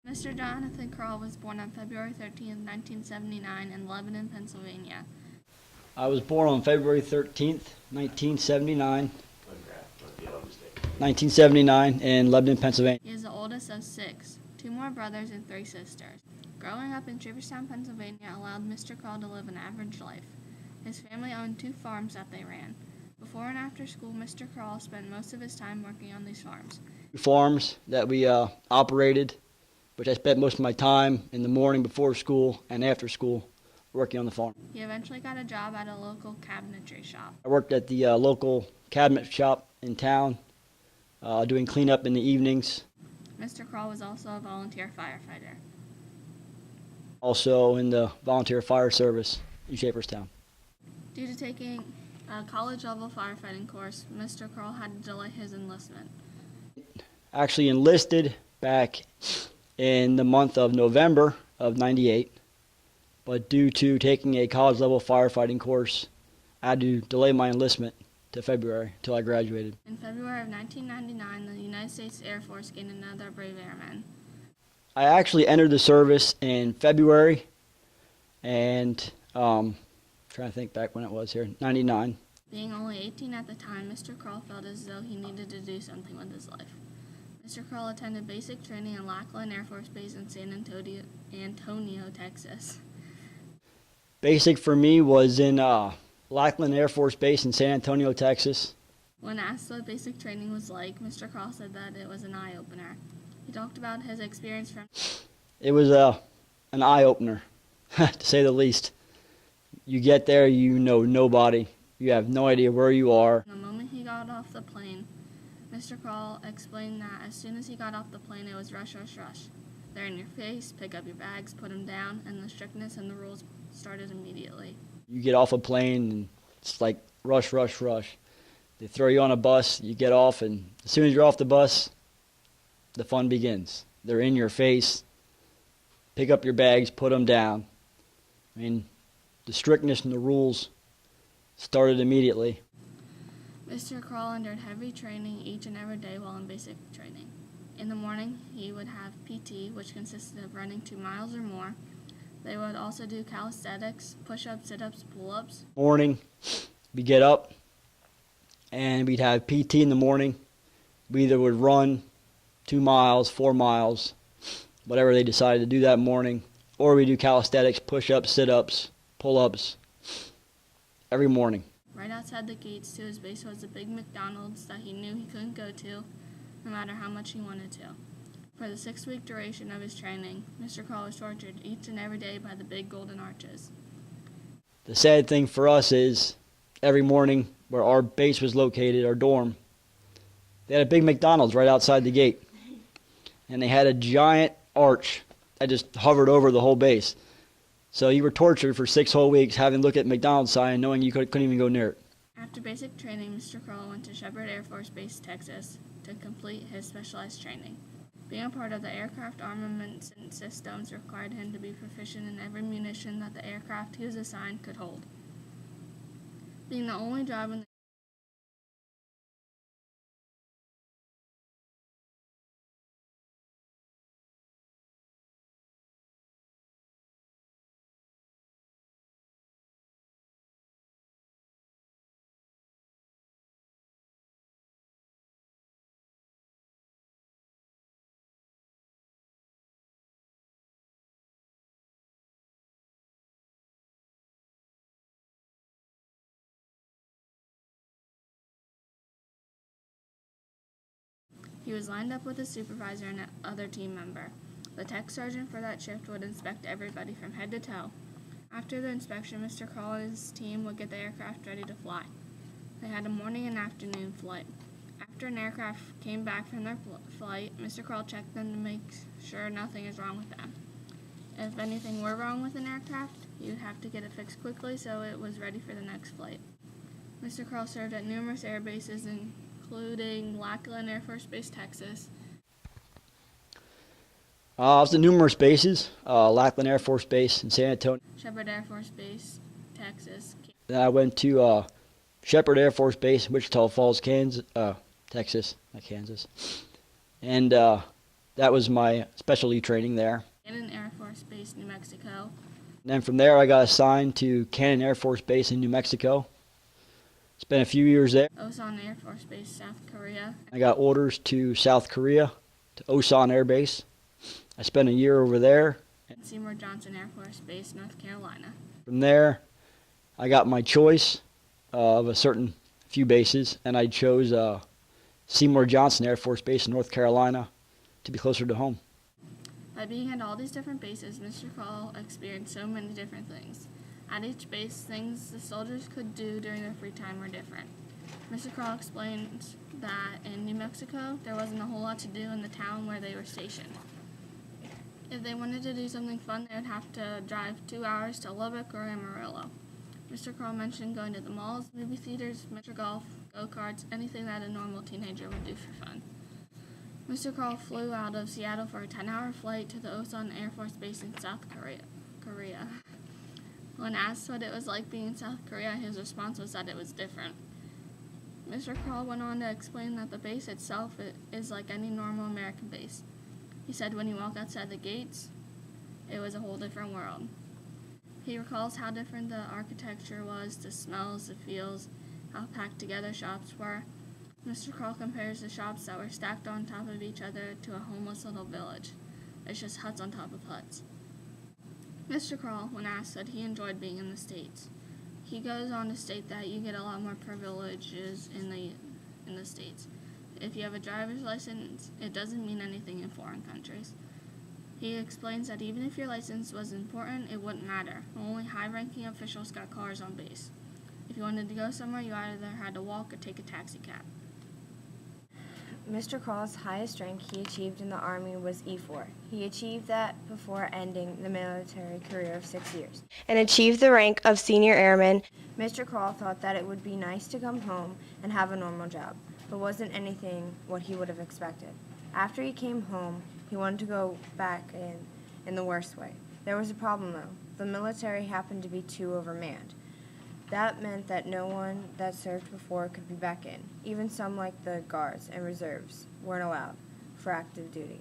Mr. Jonathan Krall was born on February 13th, 1979 in Lebanon, Pennsylvania. I was born on February 13th, 1979 in Lebanon, Pennsylvania. He is the oldest of six, two more brothers and three sisters. Growing up in Trooperstown, Pennsylvania allowed Mr. Krall to live an average life. His family owned two farms that they ran. Before and after school, Mr. Krall spent most of his time working on these farms. Farms that we operated, which I spent most of my time in the morning before school and after school working on the farm. He eventually got a job at a local cabinetry shop. I worked at the local cabinet shop in town, doing cleanup in the evenings. Mr. Krall was also a volunteer firefighter. Also in the volunteer fire service in Shaperstown. Due to taking a college-level firefighting course, Mr. Krall had to delay his enlistment. Actually enlisted back in the month of November of '98, but due to taking a college-level firefighting course, I had to delay my enlistment to February until I graduated. In February of 1999, the United States Air Force gained another brave airman. I actually entered the service in February, and trying to think back when it was here, '99. Being only 18 at the time, Mr. Krall felt as though he needed to do something with his life. Mr. Krall attended basic training in Lackland Air Force Base in San Antonio, Texas. Basic for me was in Lackland Air Force Base in San Antonio, Texas. When asked what basic training was like, Mr. Krall said that it was an eye-opener. He talked about his experience from... It was an eye-opener, to say the least. You get there, you know nobody. You have no idea where you are. The moment he got off the plane, Mr. Krall explained that as soon as he got off the plane, it was rush, rush, rush. They're in your face, pick up your bags, put them down, and the strictness and the rules started immediately. You get off a plane, and it's like rush, rush, rush. They throw you on a bus, you get off, and as soon as you're off the bus, the fun begins. They're in your face, pick up your bags, put them down. I mean, the strictness and the rules started immediately. Mr. Krall endured heavy training each and every day while in basic training. In the morning, he would have PT, which consisted of running 2 miles or more. They would also do calisthenics, push-ups, sit-ups, pull-ups. Morning, we get up, and we'd have PT in the morning. We either would run 2 miles, 4 miles, whatever they decided to do that morning, or we do calisthenics, push-ups, sit-ups, pull-ups, every morning. Right outside the gates to his base was a big McDonald's that he knew he couldn't go to, no matter how much he wanted to. For the 6-week duration of his training, Mr. Krall was tortured each and every day by the big golden arches. The sad thing for us is, every morning where our base was located, our dorm, they had a big McDonald's right outside the gate. And they had a giant arch that just hovered over the whole base. So you were tortured for 6 whole weeks having to look at McDonald's sign knowing you couldn't even go near it. After basic training, Mr. Krall went to Shepherd Air Force Base, Texas, to complete his specialized training. Being a part of the aircraft armaments and systems required him to be proficient in every munition that the aircraft he was assigned could hold. Being the only job in the He was lined up with a supervisor and other team member. The tech sergeant for that shift would inspect everybody from head to toe. After the inspection, Mr. Krall and his team would get the aircraft ready to fly. They had a morning and afternoon flight. After an aircraft came back from their flight, Mr. Krall checked them to make sure nothing is wrong with them. If anything were wrong with an aircraft, he would have to get it fixed quickly so it was ready for the next flight. Mr. Krall served at numerous air bases, including Lackland Air Force Base, Texas. I was at numerous bases, Lackland Air Force Base in San Antonio. Shepherd Air Force Base, Texas. Then I went to Shepherd Air Force Base, Wichita Falls, Kansas, Texas, not Kansas. And That was my specialty training there. Cannon Air Force Base, New Mexico. And then from there, I got assigned to Cannon Air Force Base in New Mexico. Spent a few years there. Osan Air Force Base, South Korea. I got orders to South Korea, to Osan Air Base. I spent a year over there. And Seymour Johnson Air Force Base, North Carolina. From there, I got my choice of a certain few bases, and I chose Seymour Johnson Air Force Base in North Carolina to be closer to home. By being at all these different bases, Mr. Krall experienced so many different things. At each base, things the soldiers could do during their free time were different. Mr. Krall explained that in New Mexico, there wasn't a whole lot to do in the town where they were stationed. If they wanted to do something fun, they would have to drive 2 hours to Lubbock or Amarillo. Mr. Krall mentioned going to the malls, movie theaters, miniature golf, go-karts, anything that a normal teenager would do for fun. Mr. Krall flew out of Seattle for a 10-hour flight to the Osan Air Force Base in South Korea. When asked what it was like being in South Korea, his response was that it was different. Mr. Krall went on to explain that the base itself is like any normal American base. He said when you walk outside the gates, it was a whole different world. He recalls how different the architecture was, the smells, the feels, how packed together shops were. Mr. Krall compares the shops that were stacked on top of each other to a homeless little village. It's just huts on top of huts. Mr. Krall, when asked, said he enjoyed being in the States. He goes on to state that you get a lot more privileges in the States. If you have a driver's license, it doesn't mean anything in foreign countries. He explains that even if your license was important, it wouldn't matter. Only high-ranking officials got cars on base. If you wanted to go somewhere, you either had to walk or take a taxi cab. Mr. Krall's highest rank he achieved in the Army was E4. He achieved that before ending the military career of 6 years and achieved the rank of senior airman. Mr. Krall thought that it would be nice to come home and have a normal job, but wasn't anything what he would have expected. After he came home, he wanted to go back in the worst way. There was a problem though. The military happened to be too overmanned. That meant that no one that served before could be back in. Even some like the guards and reserves weren't allowed for active duty.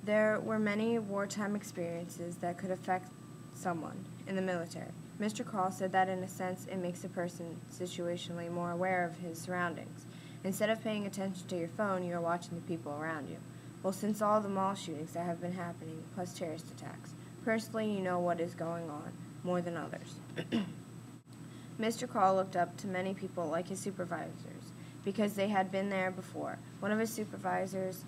There were many wartime experiences that could affect someone in the military. Mr. Krall said that in a sense it makes a person situationally more aware of his surroundings. Instead of paying attention to your phone, you are watching the people around you. Well, since all the mall shootings that have been happening, plus terrorist attacks, personally you know what is going on more than others. Mr. Krall looked up to many people like his supervisors because they had been there before. One of his supervisors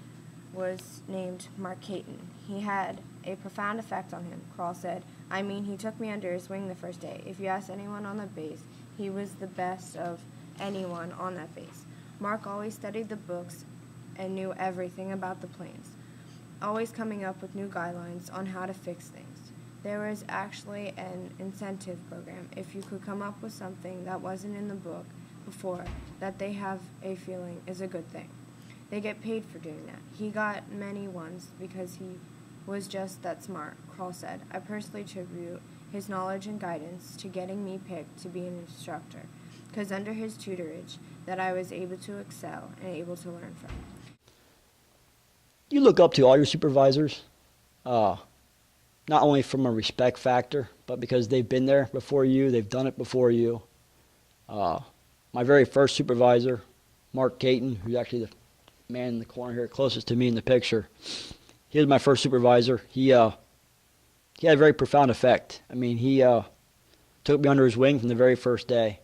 was named Mark Caton. He had a profound effect on him, Krall said. I mean, he took me under his wing the first day. If you ask anyone on the base, he was the best of anyone on that base. Mark always studied the books and knew everything about the planes, always coming up with new guidelines on how to fix things. There was actually an incentive program if you could come up with something that wasn't in the book before that they have a feeling is a good thing. They get paid for doing that. He got many ones because he was just that smart, Krall said. I personally attribute his knowledge and guidance to getting me picked to be an instructor, because under his tutorage that I was able to excel and able to learn from. You look up to all your supervisors, not only from a respect factor, but because they've been there before you, they've done it before you. My very first supervisor, Mark Caton, who's actually the man in the corner here closest to me in the picture, he was my first supervisor. He had a very profound effect. I mean, he took me under his wing from the very first day.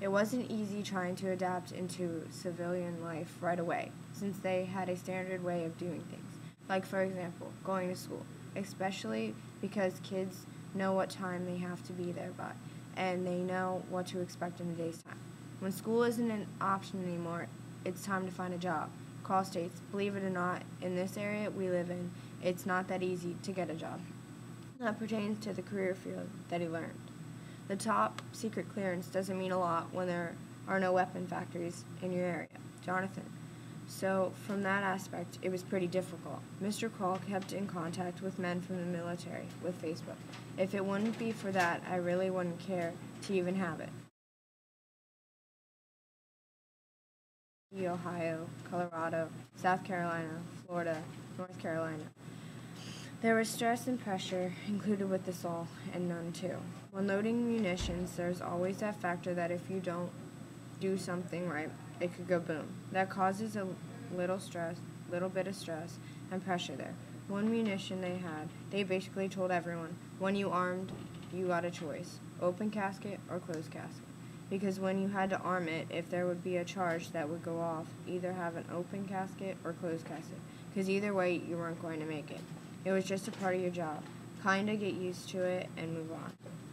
It wasn't easy trying to adapt into civilian life right away, since they had a standard way of doing things. Like, for example, going to school, especially because kids know what time they have to be there by, and they know what to expect in a day's time. When school isn't an option anymore, it's time to find a job. Krall states, believe it or not, in this area we live in, it's not that easy to get a job. That pertains to the career field that he learned. The top secret clearance doesn't mean a lot when there are no weapon factories in your area, Jonathan. So from that aspect, it was pretty difficult. Mr. Krall kept in contact with men from the military with Facebook. If it wouldn't be for that, I really wouldn't care to even have it. Ohio, Colorado, South Carolina, Florida, North Carolina. There was stress and pressure included with this all, and none too. When loading munitions, there's always that factor that if you don't do something right, it could go boom. That causes a little bit of stress and pressure there. One munition they basically told everyone, when you armed, you got a choice, open casket or closed casket. Because when you had to arm it, if there would be a charge that would go off, either have an open casket or closed casket. Because either way, you weren't going to make it. It was just a part of your job. Kinda get used to it and move on.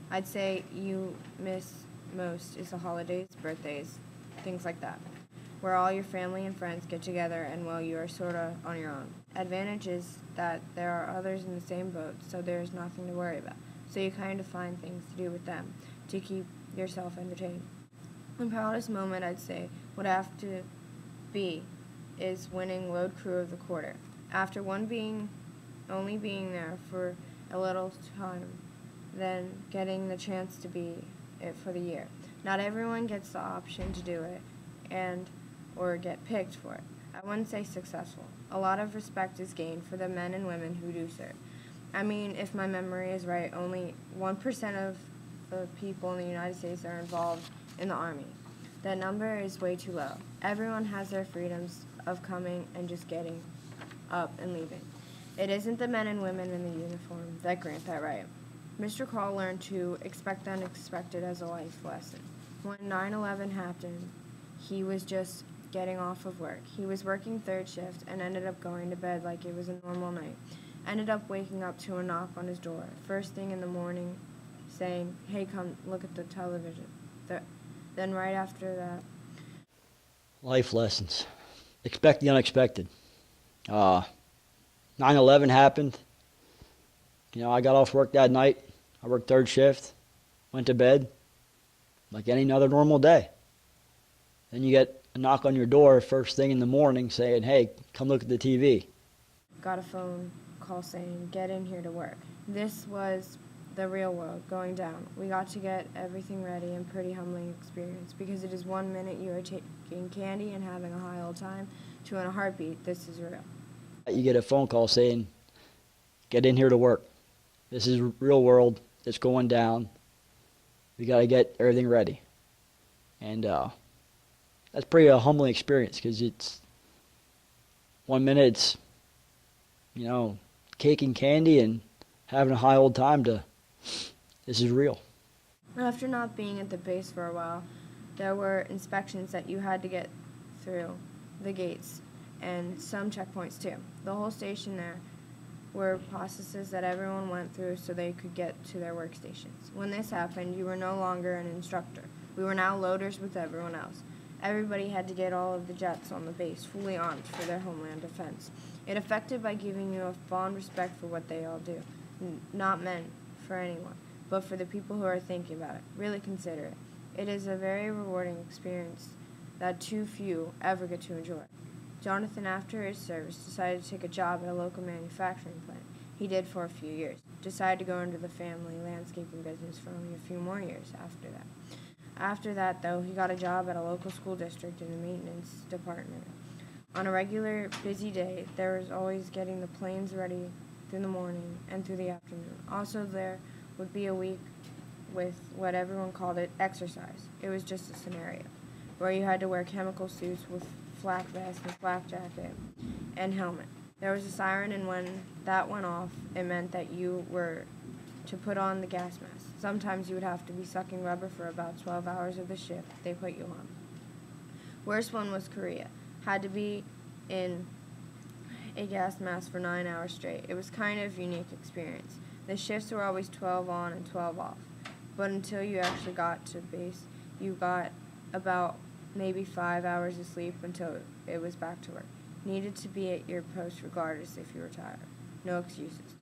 I'd say you miss most is the holidays, birthdays, things like that, where all your family and friends get together and, well, you are sorta on your own. Advantage is that there are others in the same boat, so there's nothing to worry about. So you kind of find things to do with them to keep yourself entertained. The proudest moment, I'd say, would have to be is winning Load Crew of the Quarter. After only being there for a little time, then getting the chance to be it for the year. Not everyone gets the option to do it or get picked for it. I wouldn't say successful. A lot of respect is gained for the men and women who do serve. I mean, if my memory is right, only 1% of the people in the United States are involved in the Army. That number is way too low. Everyone has their freedoms of coming and just getting up and leaving. It isn't the men and women in the uniform that grant that right. Mr. Krall learned to expect the unexpected as a life lesson. When 9/11 happened, he was just getting off of work. He was working third shift and ended up going to bed like it was a normal night. Ended up waking up to a knock on his door, first thing in the morning, saying, "Hey, come look at the television." Then right after that, Life lessons. Expect the unexpected. 9/11 happened. I got off work that night. I worked third shift, went to bed like any other normal day. Then you get a knock on your door first thing in the morning saying, "Hey, come look at the TV." got a phone call saying, "Get in here to work." This was the real world going down. We got to get everything ready and pretty humbling experience because it is 1 minute you are taking candy and having a high old time to in a heartbeat, this is real. You get a phone call saying, "Get in here to work. This is real world. It's going down. We got to get everything ready." And that's pretty a humbling experience because it's 1 minute it's, cake and candy and having a high old time to this is real. After not being at the base for a while, there were inspections that you had to get through the gates and some checkpoints too. The whole station there were processes that everyone went through so they could get to their workstations. When this happened, you were no longer an instructor. We were now loaders with everyone else. Everybody had to get all of the jets on the base fully armed for their homeland defense. It affected by giving you a fond respect for what they all do. Not meant for anyone, but for the people who are thinking about it. Really consider it. It is a very rewarding experience that too few ever get to enjoy. Jonathan, after his service, decided to take a job at a local manufacturing plant. He did for a few years. Decided to go into the family landscaping business for only a few more years after that. After that, though, he got a job at a local school district in the maintenance department. On a regular, busy day, there was always getting the planes ready through the morning and through the afternoon. Also, there would be a week with what everyone called it exercise. It was just a scenario where you had to wear chemical suits with flak vest and flak jacket and helmet. There was a siren, and when that went off, it meant that you were to put on the gas mask. Sometimes you would have to be sucking rubber for about 12 hours of the shift they put you on. Worst one was Korea. Had to be in a gas mask for 9 hours straight. It was kind of a unique experience. The shifts were always 12 on and 12 off. But until you actually got to base, you got about maybe 5 hours of sleep until it was back to work. Needed to be at your post regardless if you were tired. No excuses.